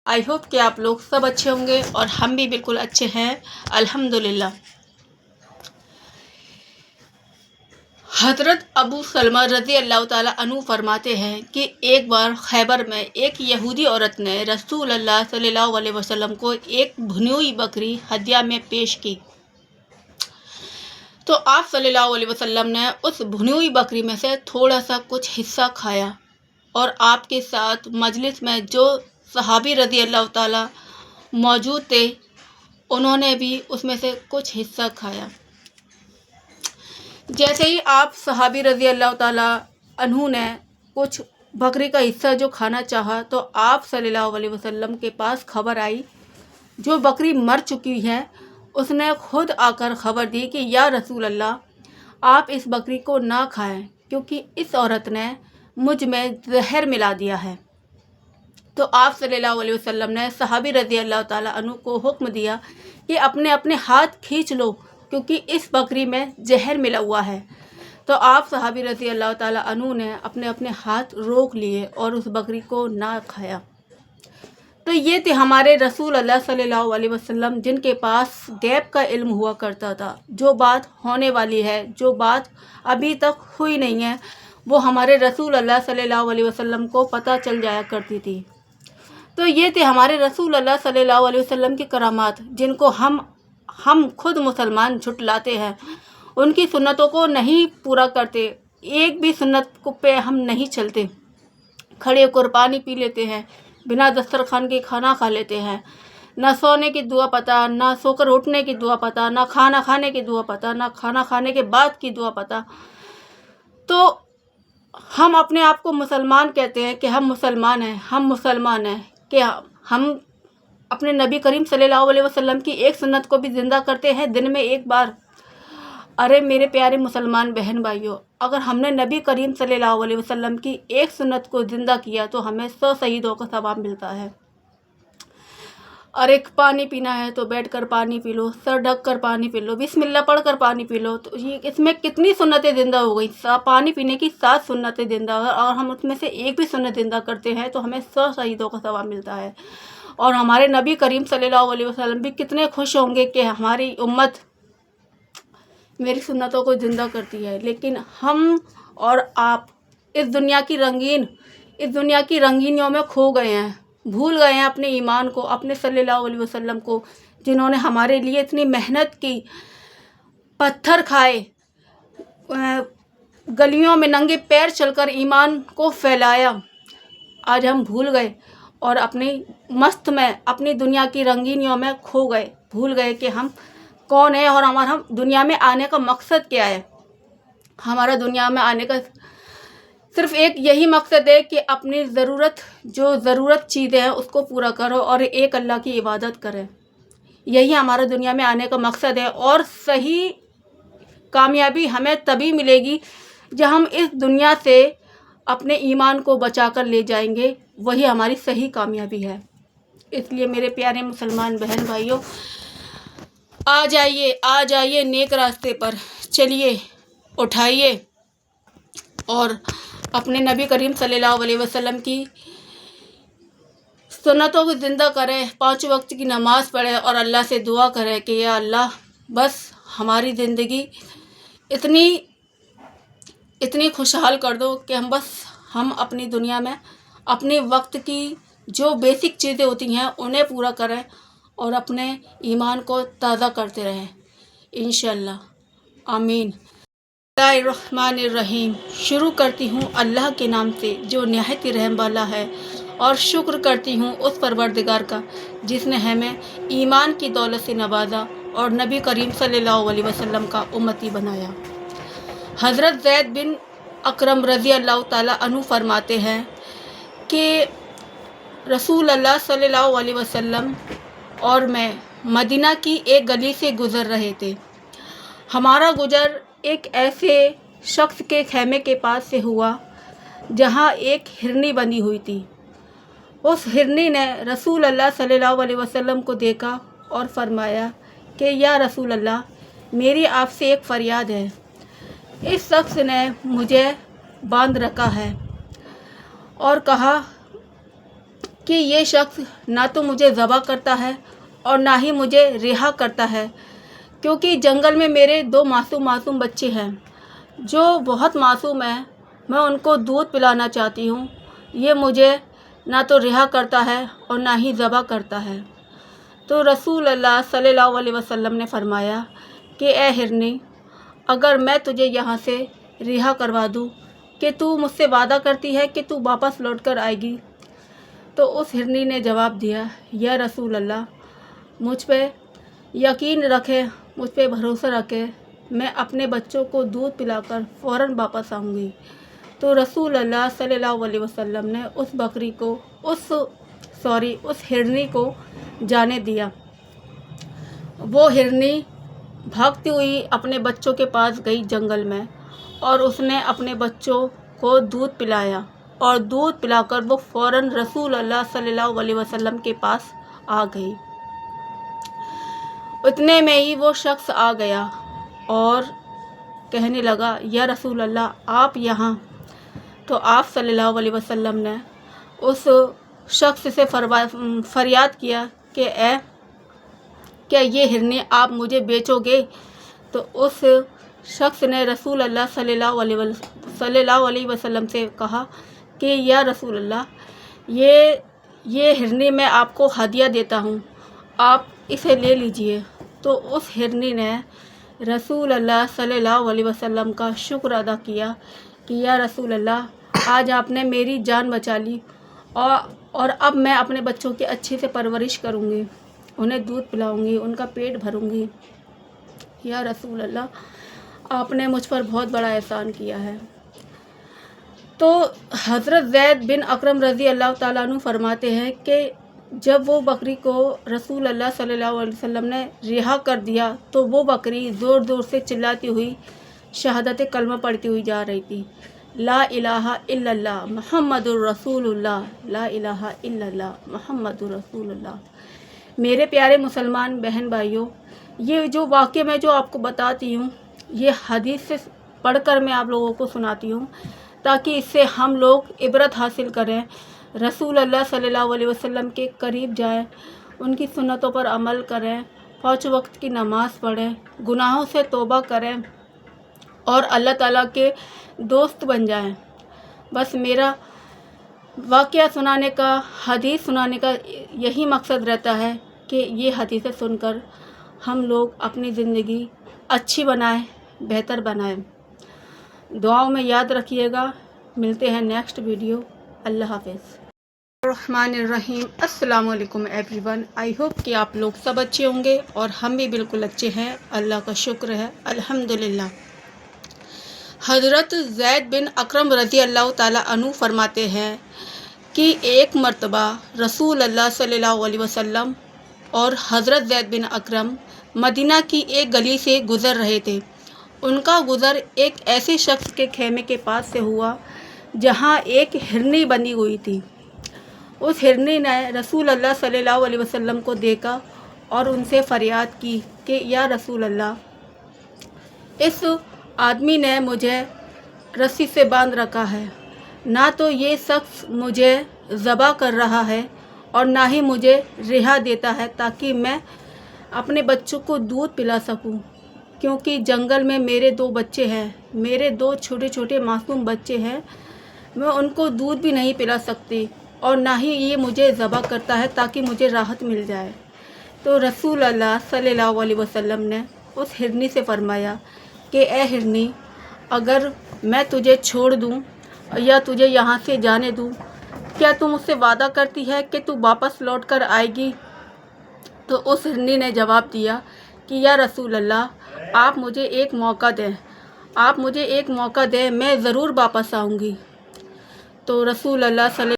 I hope कि आप लोग सब अच्छे होंगे और हम भी बिल्कुल अच्छे हैं अल्हम्दुलिल्लाह। हज़रत अबू सलमा रज़ी अल्लाह ताला अन्हु फरमाते हैं कि एक बार खैबर में एक यहूदी औरत ने रसूल अल्लाह सल्लल्लाहु अलैहि वसल्लम को एक भुनी हुई बकरी हदिया में पेश की। तो आप सल्लल्लाहु अलैहि वसल्लम ने उस भुनी हुई बकरी में से थोड़ा सा कुछ हिस्सा खाया और आपके साथ मजलिस में जो सहाबी रज़ी अल्लाह ताला मौजूद थे उन्होंने भी उसमें से कुछ हिस्सा खाया। जैसे ही आप सहाबी रज़ी अल्लाह ताला अन्हु ने कुछ बकरी का हिस्सा जो खाना चाहा तो आप सल्लल्लाहु अलैहि वसल्लम के पास खबर आई, जो बकरी मर चुकी है उसने खुद आकर खबर दी कि या रसूल अल्लाह आप इस बकरी को ना खाएं क्योंकि इस औरत ने मुझ में जहर मिला दिया है। तो आप सल्लल्लाहु अलैहि वसल्लम ने सहाबी रज़ी अल्लाह ताला अन्हु को हुक्म दिया कि अपने अपने हाथ खींच लो क्योंकि इस बकरी में जहर मिला हुआ है। तो आप सहाबी रज़ी अल्लाह ताला अन्हु ने अपने अपने हाथ रोक लिए और उस बकरी को ना खाया। तो ये थे हमारे रसूल अल्लाह सल्लल्लाहु अलैहि वसल्लम जिनके पास गैब का इल्म हुआ करता था। जो बात होने वाली है, जो बात अभी तक हुई नहीं है, वो हमारे रसूल अल्लाह सल्लल्लाहु अलैहि वसल्लम को पता चल जाया करती थी। तो ये थे हमारे रसूल अल्लाह सल्लल्लाहु अलैहि वसल्लम की करामात, जिनको हम खुद मुसलमान झुटलाते हैं, उनकी सुन्नतों को नहीं पूरा करते, एक भी सुन्नत पे हम नहीं चलते, खड़े होकर पानी पी लेते हैं, बिना दस्तरखान के खाना खा लेते हैं, ना सोने की दुआ पता, ना सोकर उठने की दुआ पता, ना खाना खाने की दुआ पता, ना खाना खाने के बाद की दुआ पता। तो हम अपने आप को मुसलमान कहते हैं कि हम मुसलमान हैं, हम मुसलमान हैं कि हम अपने नबी करीम सल्लल्लाहु अलैहि वसल्लम की एक सुन्नत को भी ज़िंदा करते हैं दिन में एक बार। अरे मेरे प्यारे मुसलमान बहन भाइयों, अगर हमने नबी करीम सल्लल्लाहु अलैहि वसल्लम की एक सुन्नत को ज़िंदा किया तो हमें 100 शहीदों का सवाब मिलता है। अरे पानी पीना है तो बैठकर पानी पी लो, सर ढक कर पानी पी लो, बिस्मिल्लाह पढ़ कर पानी पी लो। तो ये इसमें कितनी सुन्नतें ज़िंदा हो गई, पानी पीने की 7 सुन्नतें ज़िंदा हो और हम उसमें से एक भी सुन्नत ज़िंदा करते हैं तो हमें 100 शहीदों का सवाब मिलता है। और हमारे नबी करीम सल्लल्लाहु अलैहि वसल्लम भी कितने खुश होंगे कि हमारी उम्मत मेरी सुन्नतों को ज़िंदा करती है। लेकिन हम और आप इस दुनिया की रंगीनियों में खो गए हैं, भूल गए हैं अपने ईमान को, अपने सल्लल्लाहु अलैहि वसल्लम को, जिन्होंने हमारे लिए इतनी मेहनत की, पत्थर खाए, गलियों में नंगे पैर चलकर ईमान को फैलाया। आज हम भूल गए और अपनी मस्त में अपनी दुनिया की रंगीनियों में खो गए, भूल गए कि हम कौन है और हमारा दुनिया में आने का मकसद क्या है। हमारा दुनिया में आने का सिर्फ एक यही मकसद है कि अपनी ज़रूरत चीज़ें हैं उसको पूरा करो और एक अल्लाह की इबादत करें। यही हमारा दुनिया में आने का मकसद है और सही कामयाबी हमें तभी मिलेगी जब हम इस दुनिया से अपने ईमान को बचा कर ले जाएंगे, वही हमारी सही कामयाबी है। इसलिए मेरे प्यारे मुसलमान बहन भाइयों, आ जाइए नेक रास्ते पर, चलिए उठाइए और अपने नबी करीम सल्लल्लाहु अलैहि वसल्लम की सुन्नतों को ज़िंदा करें, 5 वक्त की नमाज़ पढ़ें और अल्लाह से दुआ करें कि या अल्लाह बस हमारी ज़िंदगी इतनी खुशहाल कर दो कि हम अपनी दुनिया में अपने वक्त की जो बेसिक चीज़ें होती हैं उन्हें पूरा करें और अपने ईमान को ताज़ा करते रहें इंशाअल्लाह। आमीन। बिस्मिल्लाहिर्रहमानिर्रहीम। शुरू करती हूँ अल्लाह के नाम से जो निहायत ही रहम वाला है और शुक्र करती हूँ उस परवरदिगार का जिसने हमें ईमान की दौलत से नवाजा और नबी करीम सल्लल्लाहु अलैहि वसल्लम का उम्मती बनाया। हज़रत ज़ैद बिन अकरम रज़ी अल्लाह ताला अन्हु फरमाते हैं कि रसूल अल्लाह सल्लल्लाहु अलैहि वसल्लम और मैं मदीना की एक गली से गुज़र रहे थे। हमारा गुज़र एक ऐसे शख्स के खेमे के पास से हुआ जहाँ एक हिरनी बंधी हुई थी। उस हिरनी ने रसूल अल्लाह सल्लल्लाहु अलैहि वसल्लम को देखा और फरमाया कि या रसूल अल्लाह, मेरी आपसे एक फ़रियाद है। इस शख्स ने मुझे बांध रखा है और कहा کہ یہ شخص نہ تو مجھے ذبح کرتا ہے اور نہ ہی مجھے رہا کرتا ہے، کیونکہ جنگل میں میرے 2 معصوم بچے ہیں جو بہت معصوم ہیں۔ میں ان کو دودھ پلانا چاہتی ہوں، یہ مجھے نہ تو رہا کرتا ہے اور نہ ہی ذبح کرتا ہے۔ تو رسول اللہ صلی اللہ علیہ وسلم نے فرمایا کہ اے ہرنی، اگر میں تجھے یہاں سے رہا کروا دوں کہ تو مجھ سے وعدہ کرتی ہے کہ تو واپس لوٹ کر آئے گی؟ تو اس ہرنی نے جواب دیا، یا رسول اللہ، مجھ پہ یقین رکھے، مجھ پہ بھروسہ رکھے، میں اپنے بچوں کو دودھ پلا کر فوراً واپس آؤں گی۔ تو رسول اللہ صلی اللہ علیہ وسلم نے اس ہرنی کو جانے دیا۔ وہ ہرنی بھاگتی ہوئی اپنے بچوں کے پاس گئی جنگل میں، اور اس نے اپنے بچوں کو دودھ پلایا، اور دودھ پلا کر وہ فوراً رسول اللہ صلی اللہ علیہ وسلم کے پاس آ گئی۔ اتنے میں ہی وہ شخص آ گیا اور کہنے لگا، یا رسول اللہ، آپ یہاں؟ تو آپ صلی اللہ علیہ وسلم نے اس شخص سے فریاد کیا کہ کیا یہ ہرنی آپ مجھے بیچو گے؟ تو اس شخص نے رسول اللہ صلی اللہ علیہ وسلم سے کہا کہ یا رسول اللہ، یہ ہرنی میں آپ کو ہدیہ دیتا ہوں، آپ اسے لے لیجئے۔ تو اس ہرنی نے رسول اللہ صلی اللہ علیہ وسلم کا شکر ادا کیا کہ یا رسول اللہ، آج آپ نے میری جان بچا لی، اور اب میں اپنے بچوں کی اچھے سے پرورش کروں گی، انہیں دودھ پلاؤں گی، ان کا پیٹ بھروں گی۔ یا رسول اللہ، آپ نے مجھ پر بہت بڑا احسان کیا ہے۔ تو حضرت زید بن اکرم رضی اللہ تعالیٰ عنہ فرماتے ہیں کہ جب وہ بکری کو رسول اللہ صلی اللہ علیہ وسلم نے رہا کر دیا تو وہ بکری زور زور سے چلاتی ہوئی شہادت کلمہ پڑھتی ہوئی جا رہی تھی، لا الہ الا اللہ محمد الرسول اللہ، لا الہ الا اللہ محمد الرسول اللہ۔ میرے پیارے مسلمان بہن بھائیوں، یہ جو واقعہ میں جو آپ کو بتاتی ہوں، یہ حدیث سے پڑھ کر میں آپ لوگوں کو سناتی ہوں تاکہ اس سے ہم لوگ عبرت حاصل کریں، رسول اللہ صلی اللہ علیہ وسلم کے قریب جائیں، ان کی سنتوں پر عمل کریں، 5 وقت کی نماز پڑھیں، گناہوں سے توبہ کریں اور اللہ تعالیٰ کے دوست بن جائیں۔ بس میرا واقعہ سنانے کا، حدیث سنانے کا یہی مقصد رہتا ہے کہ یہ حدیثیں سن کر ہم لوگ اپنی زندگی اچھی بنائیں، بہتر بنائیں۔ دعاؤں میں یاد رکھیے گا۔ ملتے ہیں نیکسٹ ویڈیو۔ اللہ حافظ۔ الرحمن الرحیم۔ السلام علیکم ایوری ون۔ آئی ہوپ کہ آپ لوگ سب اچھے ہوں گے اور ہم بھی بالکل اچھے ہیں، اللہ کا شکر ہے، الحمدللہ۔ حضرت زید بن اکرم رضی اللہ تعالیٰ عنہ فرماتے ہیں کہ ایک مرتبہ رسول اللہ صلی اللہ علیہ وسلم اور حضرت زید بن اکرم مدینہ کی ایک گلی سے گزر رہے تھے۔ ان کا گزر ایک ایسے شخص کے خیمے کے پاس سے ہوا جہاں ایک ہرنی بندھی ہوئی تھی۔ اس ہرنی نے رسول اللہ صلی اللہ علیہ وسلم کو دیکھا اور ان سے فریاد کی کہ یا رسول اللہ، اس آدمی نے مجھے رسی سے باندھ رکھا ہے، نہ تو یہ شخص مجھے ذبح کر رہا ہے اور نہ ہی مجھے رہا دیتا ہے تاکہ میں اپنے بچوں کو دودھ پلا سکوں، کیونکہ جنگل میں میرے 2 بچے ہیں، میرے 2 چھوٹے چھوٹے معصوم بچے ہیں، میں ان کو دودھ بھی نہیں پلا سکتی، اور نہ ہی یہ مجھے ذبح کرتا ہے تاکہ مجھے راحت مل جائے۔ تو رسول اللہ صلی اللہ علیہ وسلم نے اس ہرنی سے فرمایا کہ اے ہرنی، اگر میں تجھے چھوڑ دوں یا تجھے یہاں سے جانے دوں، کیا تم مجھ سے وعدہ کرتی ہے کہ تو واپس لوٹ کر آئے گی؟ تو اس ہرنی نے جواب دیا کہ یا رسول اللہ، آپ مجھے ایک موقع دیں، آپ مجھے ایک موقع دیں، میں ضرور واپس آؤں گی۔ تو رسول اللہ صلی